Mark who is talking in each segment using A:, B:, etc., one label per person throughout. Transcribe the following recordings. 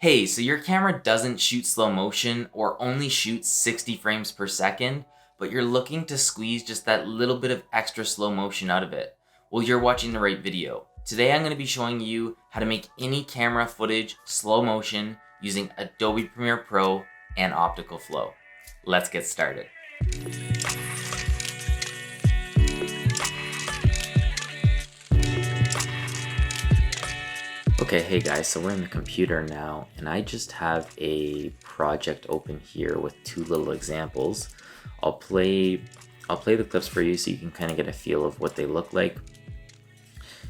A: Hey, so your camera doesn't shoot slow motion or only shoots 60 frames per second, but you're looking to squeeze just that little bit of extra slow motion out of it. Well, you're watching the right video. Today I'm going to be showing you how to make any camera footage slow motion using Adobe Premiere Pro and Optical Flow. Let's get started. Okay, hey guys, so we're in the computer now, and I just have a project open here with two little examples. I'll play the clips for you so you can kind of get a feel of what they look like.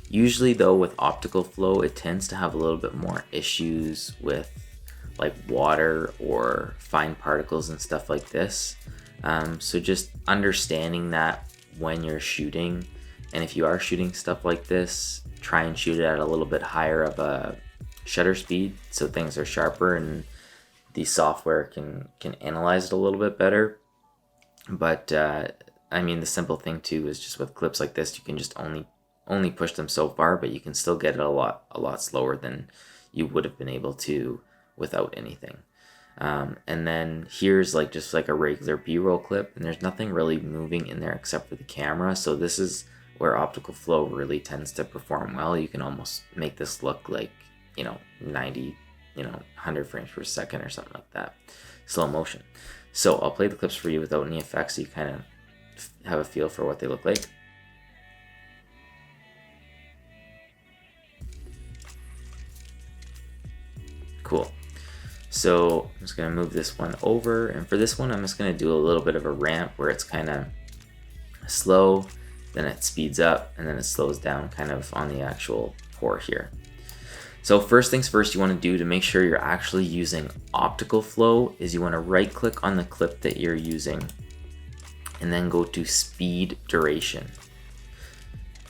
A: Usually though, with Optical Flow, it tends to have a little bit more issues with like water or fine particles and stuff like this. So just understanding that when you're shooting, and if you are shooting stuff like this, try and shoot it at a little bit higher of a shutter speed so things are sharper and the software can analyze it a little bit better. But I mean, the simple thing too is just with clips like this, you can just only push them so far, but you can still get it a lot slower than you would have been able to without anything. And then here's just like a regular B-roll clip, and there's nothing really moving in there except for the camera. So this is where Optical Flow really tends to perform well. You can almost make this look like, 90, 100 frames per second or something like that, slow motion. So I'll play the clips for you without any effects so you kind of have a feel for what they look like. Cool. So I'm just going to move this one over, and for this one I'm just going to do a little bit of a ramp where it's kind of slow, then it speeds up, and then it slows down kind of on the actual pour here. So first things first you want to do to make sure you're actually using Optical Flow is you want to right click on the clip that you're using and then go to speed duration.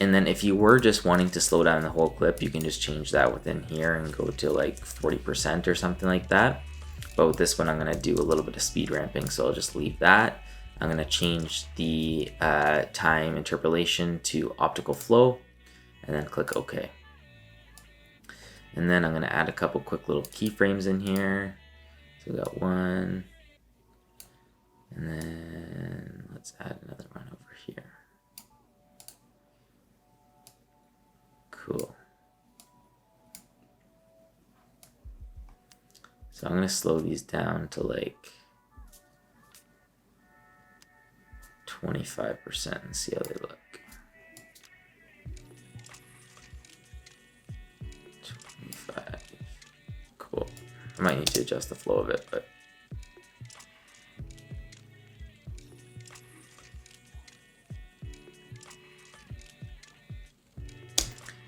A: And then if you were just wanting to slow down the whole clip, you can just change that within here and go to like 40% or something like that. But with this one, I'm going to do a little bit of speed ramping, so I'll just leave that. I'm going to change the time interpolation to Optical Flow and then click OK. And then I'm going to add a couple quick little keyframes in here. So we got one, and then let's add another one over here. Cool. So I'm going to slow these down to like 25% and see how they look. 25. Cool. I might need to adjust the flow of it, but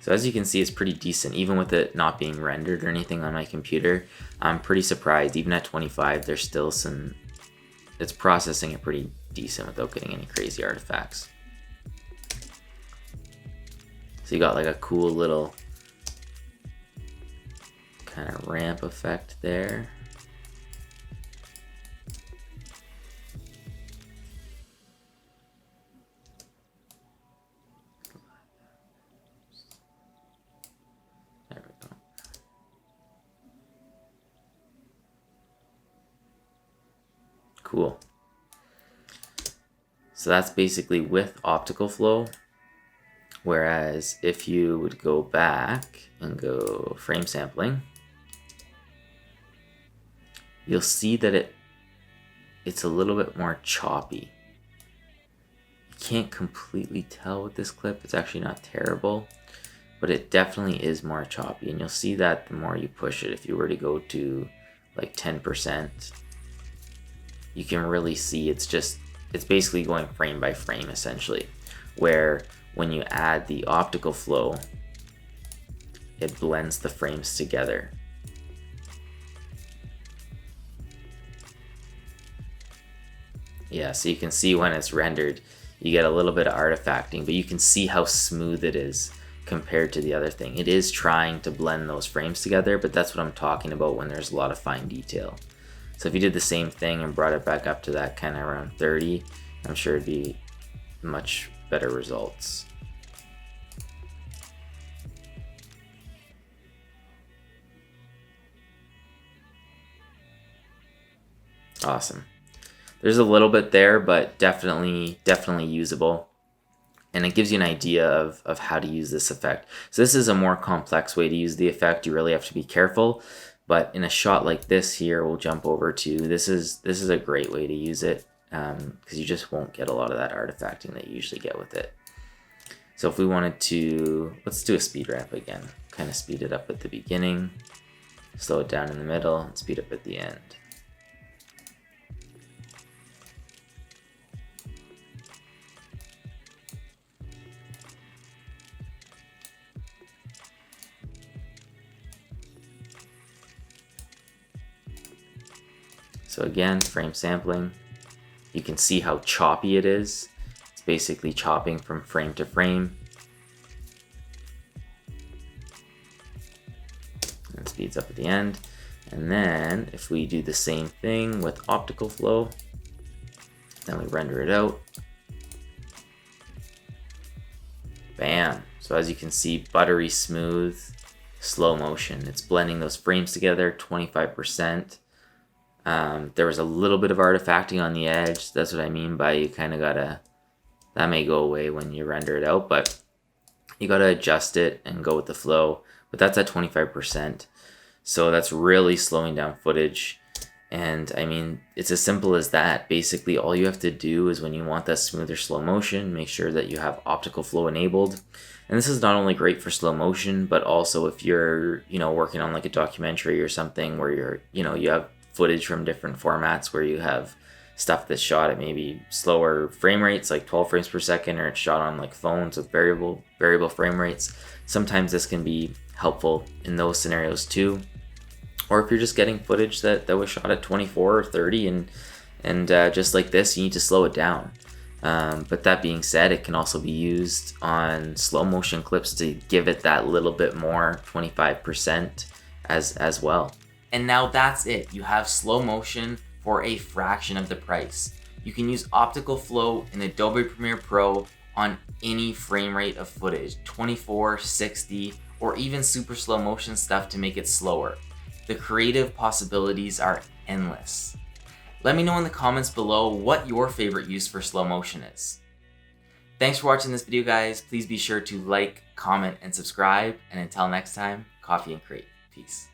A: so as you can see, it's pretty decent, even with it not being rendered or anything on my computer. I'm pretty surprised, even at 25, there's still it's processing it pretty decent without getting any crazy artifacts. So you got like a cool little kind of ramp effect there. There we go. Cool. So that's basically with Optical Flow. Whereas if you would go back and go frame sampling, you'll see that it's a little bit more choppy. You can't completely tell with this clip. It's actually not terrible, but it definitely is more choppy. And you'll see that the more you push it. If you were to go to like 10%, you can really see it's basically going frame by frame essentially, where when you add the Optical Flow, it blends the frames together. Yeah, so you can see when it's rendered, you get a little bit of artifacting, but you can see how smooth it is compared to the other thing. It is trying to blend those frames together, but that's what I'm talking about when there's a lot of fine detail. So if you did the same thing and brought it back up to that kind of around 30, I'm sure it'd be much better results. Awesome. There's a little bit there, but definitely usable. And it gives you an idea of how to use this effect. So this is a more complex way to use the effect. You really have to be careful. But in a shot like this here, we'll jump over to, this is a great way to use it, because you just won't get a lot of that artifacting that you usually get with it. So if we wanted to, let's do a speed ramp again. Kind of speed it up at the beginning, slow it down in the middle, and speed up at the end. So again, frame sampling. You can see how choppy it is. It's basically chopping from frame to frame. And speeds up at the end. And then if we do the same thing with optical flow, then we render it out. Bam. So as you can see, buttery smooth, slow motion. It's blending those frames together, 25%. There was a little bit of artifacting on the edge. That's what I mean by you kind of gotta, that may go away when you render it out, but you gotta adjust it and go with the flow. But that's at 25%. So that's really slowing down footage. And I mean, it's as simple as that. Basically, all you have to do is when you want that smoother slow motion, make sure that you have optical flow enabled. And this is not only great for slow motion, but also if you're, working on like a documentary or something where you have footage from different formats where you have stuff that's shot at maybe slower frame rates, like 12 frames per second, or it's shot on like phones with variable frame rates. Sometimes this can be helpful in those scenarios too. Or if you're just getting footage that was shot at 24 or 30 and just like this, you need to slow it down. But that being said, it can also be used on slow motion clips to give it that little bit more, 25% as well. And now that's it. You have slow motion for a fraction of the price. You can use optical flow in Adobe Premiere Pro on any frame rate of footage, 24, 60, or even super slow motion stuff to make it slower. The creative possibilities are endless. Let me know in the comments below what your favorite use for slow motion is. Thanks for watching this video, guys. Please be sure to like, comment, and subscribe. And until next time, coffee and crate. Peace.